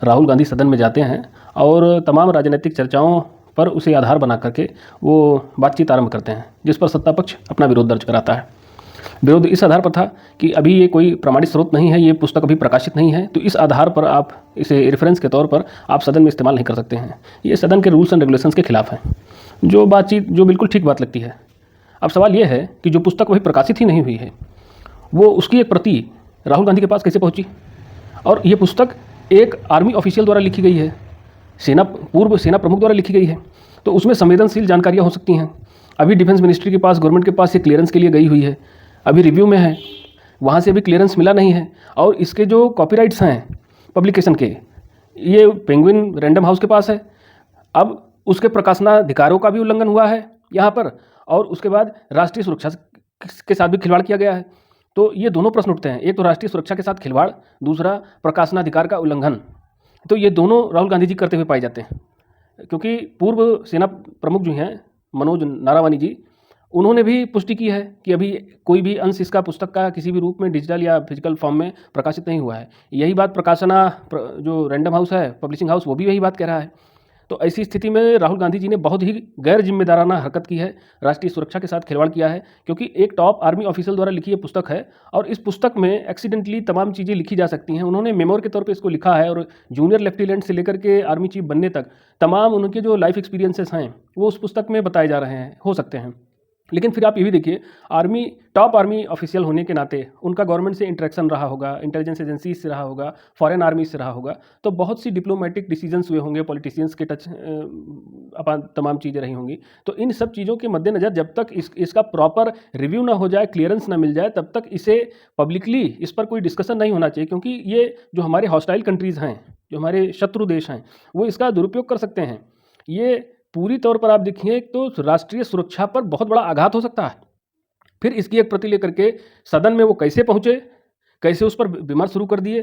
राहुल गांधी सदन में जाते हैं और तमाम राजनीतिक चर्चाओं पर उसे आधार बना करके वो बातचीत आरंभ करते हैं, जिस पर सत्ता पक्ष अपना विरोध दर्ज कराता है। विरोध इस आधार पर था कि अभी ये कोई प्रमाणित स्रोत नहीं है, ये पुस्तक अभी प्रकाशित नहीं है, तो इस आधार पर आप इसे रेफरेंस के तौर पर आप सदन में इस्तेमाल नहीं कर सकते हैं। ये सदन के रूल्स एंड रेगुलेशंस के खिलाफ है, जो बातचीत जो बिल्कुल ठीक बात लगती है। अब सवाल ये है कि जो पुस्तक वही प्रकाशित ही नहीं हुई है, वो उसकी एक प्रति राहुल गांधी के पास कैसे पहुंची? और ये पुस्तक एक आर्मी ऑफिशियल द्वारा लिखी गई है, पूर्व सेना प्रमुख द्वारा लिखी गई है, तो उसमें संवेदनशील जानकारियाँ हो सकती हैं। अभी डिफेंस मिनिस्ट्री के पास, गवर्नमेंट के पास ये क्लियरेंस के लिए गई हुई है, अभी रिव्यू में है, वहाँ से अभी क्लियरेंस मिला नहीं है। और इसके जो कॉपीराइट्स हैं पब्लिकेशन के, ये पेंगुइन रैंडम हाउस के पास है। अब उसके प्रकाशनाधिकारों का भी उल्लंघन हुआ है यहाँ पर, और उसके बाद राष्ट्रीय सुरक्षा के साथ भी खिलवाड़ किया गया है। तो ये दोनों प्रश्न उठते हैं, एक तो राष्ट्रीय सुरक्षा के साथ खिलवाड़, दूसरा प्रकाशनाधिकार का उल्लंघन। तो ये दोनों राहुल गांधी जी करते हुए पाए जाते हैं, क्योंकि पूर्व सेना प्रमुख जो हैं मनोज नारावनी जी, उन्होंने भी पुष्टि की है कि अभी कोई भी अंश इसका पुस्तक का किसी भी रूप में डिजिटल या फिजिकल फॉर्म में प्रकाशित नहीं हुआ है। यही बात जो रैंडम हाउस है, पब्लिशिंग हाउस, वो भी यही बात कह रहा है। तो ऐसी स्थिति में राहुल गांधी जी ने बहुत ही गैर जिम्मेदाराना हरकत की है, राष्ट्रीय सुरक्षा के साथ खिलवाड़ किया है, क्योंकि एक टॉप आर्मी ऑफिसर द्वारा लिखी ये पुस्तक है और इस पुस्तक में एक्सीडेंटली तमाम चीज़ें लिखी जा सकती हैं। उन्होंने मेमोर के तौर पे इसको लिखा है और जूनियर लेफ्टिनेंट से लेकर के आर्मी चीफ बनने तक तमाम उनके जो लाइफ एक्सपीरियंसेस हैं वो उस पुस्तक में बताए जा रहे हैं, हो सकते हैं। लेकिन फिर आप ये भी देखिए, टॉप आर्मी ऑफिशियल होने के नाते उनका गवर्नमेंट से इंटरेक्शन रहा होगा, इंटेलिजेंस एजेंसी से रहा होगा, फॉरेन आर्मी से रहा होगा, तो बहुत सी डिप्लोमेटिक डिसीजंस हुए होंगे, पॉलिटिशियंस के टच तमाम चीज़ें रही होंगी। तो इन सब चीज़ों के मद्देनज़र जब तक इसका प्रॉपर रिव्यू ना हो जाए, क्लियरेंस ना मिल जाए, तब तक इसे पब्लिकली इस पर कोई डिस्कशन नहीं होना चाहिए, क्योंकि ये जो हमारे हॉस्टाइल कंट्रीज़ हैं, जो हमारे शत्रु देश हैं, वो इसका दुरुपयोग कर सकते हैं। ये पूरी तौर पर आप देखिए तो राष्ट्रीय सुरक्षा पर बहुत बड़ा आघात हो सकता है। फिर इसकी एक प्रति लेकर के सदन में वो कैसे पहुँचे, कैसे उस पर विमर्श शुरू कर दिए,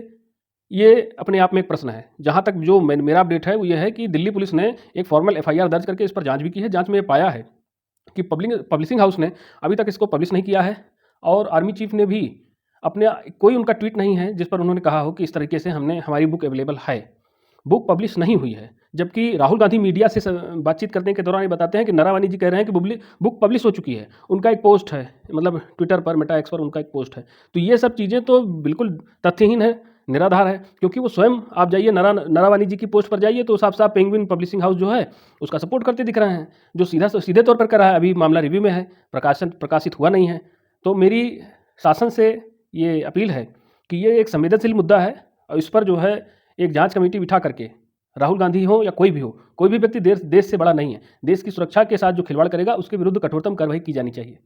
ये अपने आप में एक प्रश्न है। जहाँ तक जो मेरा अपडेट है वो ये है कि दिल्ली पुलिस ने एक फॉर्मल एफआईआर दर्ज करके इस पर जांच भी की है। जांच में ये पाया है कि पब्लिशिंग हाउस ने अभी तक इसको पब्लिश नहीं किया है, और आर्मी चीफ ने भी अपने कोई उनका ट्वीट नहीं है जिस पर उन्होंने कहा हो कि इस तरीके से हमारी बुक अवेलेबल है। बुक पब्लिश नहीं हुई है, जबकि राहुल गांधी मीडिया से बातचीत करने के दौरान ये बताते हैं कि नारावनी जी कह रहे हैं कि बुक पब्लिश हो चुकी है। उनका एक पोस्ट है, मतलब ट्विटर पर, मेटा एक्स पर उनका एक पोस्ट है। तो ये सब चीज़ें तो बिल्कुल तथ्यहीन है, निराधार है, क्योंकि वो स्वयं, आप जाइए नारावनी जी की पोस्ट पर जाइए तो साफ साफ पेंगुइन पब्लिशिंग हाउस जो है उसका सपोर्ट करते दिख रहे हैं, जो सीधे तौर पर कर रहा है। अभी मामला रिव्यू में है, प्रकाशित हुआ नहीं है। तो मेरी शासन से ये अपील है कि ये एक संवेदनशील मुद्दा है, और इस पर जो है एक जांच कमेटी बिठा करके, राहुल गांधी हो या कोई भी हो, कोई भी व्यक्ति देश से बड़ा नहीं है, देश की सुरक्षा के साथ जो खिलवाड़ करेगा उसके विरुद्ध कठोरतम कार्रवाई की जानी चाहिए।